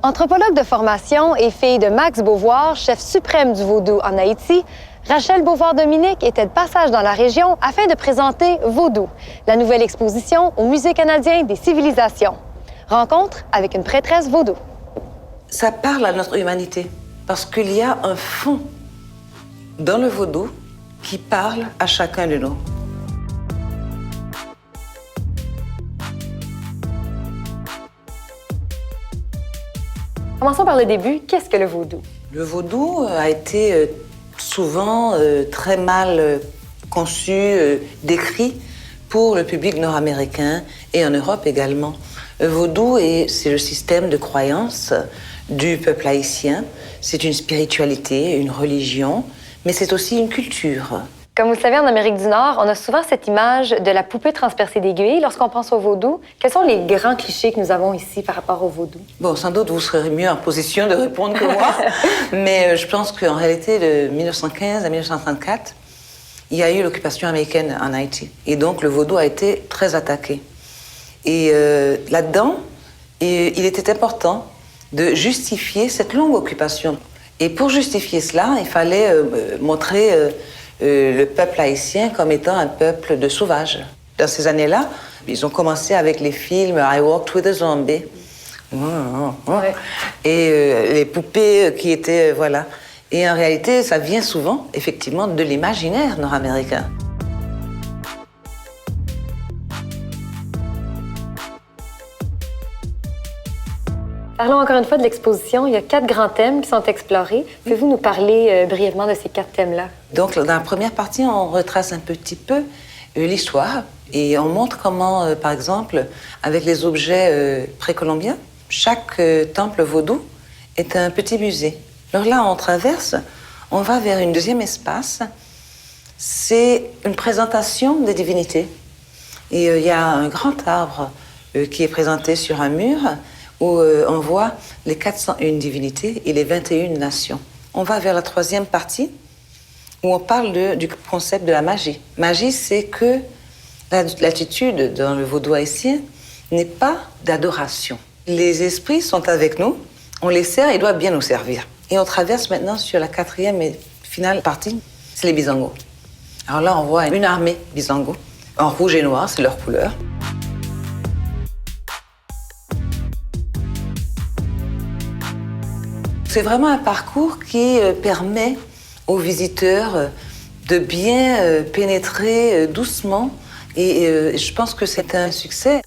Anthropologue de formation et fille de Max Beauvoir, chef suprême du vaudou en Haïti, Rachel Beauvoir-Dominique était de passage dans la région afin de présenter Vaudou, la nouvelle exposition au Musée canadien des civilisations. Rencontre avec une prêtresse vaudou. Ça parle à notre humanité parce qu'il y a un fond dans le vaudou qui parle à chacun de nous. Commençons par le début. Qu'est-ce que le vaudou? Le vaudou a été souvent très mal conçu, décrit pour le public nord-américain et en Europe également. Le vaudou, c'est le système de croyance du peuple haïtien. C'est une spiritualité, une religion, mais c'est aussi une culture. Comme vous le savez, en Amérique du Nord, on a souvent cette image de la poupée transpercée d'aiguilles lorsqu'on pense au vaudou. Quels sont les grands clichés que nous avons ici par rapport au vaudou? Bon, sans doute, vous serez mieux en position de répondre que moi, mais je pense qu'en réalité, de 1915 à 1934, il y a eu l'occupation américaine en Haïti. Et donc, le vaudou a été très attaqué. Et là-dedans, il était important de justifier cette longue occupation. Et pour justifier cela, il fallait montrer le peuple haïtien comme étant un peuple de sauvages. Dans ces années-là, ils ont commencé avec les films I Walked with a Zombie. Ouais. Et les poupées qui étaient, voilà. Et en réalité, ça vient souvent, effectivement, de l'imaginaire nord-américain. Parlons encore une fois de l'exposition. Il y a 4 grands thèmes qui sont explorés. Pouvez-vous nous parler brièvement de ces 4 thèmes-là? Donc, dans la première partie, on retrace un petit peu l'histoire et on montre comment, par exemple, avec les objets précolombiens, chaque temple vaudou est un petit musée. Alors là, on traverse, on va vers un deuxième espace. C'est une présentation des divinités. Et il y a un grand arbre qui est présenté sur un mur où on voit les 401 divinités et les 21 nations. On va vers la troisième partie où on parle du concept de la magie. Magie, c'est que l'attitude dans le vaudou haïtien n'est pas d'adoration. Les esprits sont avec nous, on les sert et ils doivent bien nous servir. Et on traverse maintenant sur la quatrième et finale partie, c'est les Bizangos. Alors là, on voit une armée Bizango, en rouge et noir, c'est leur couleur. C'est vraiment un parcours qui permet aux visiteurs de bien pénétrer doucement et je pense que c'est un succès.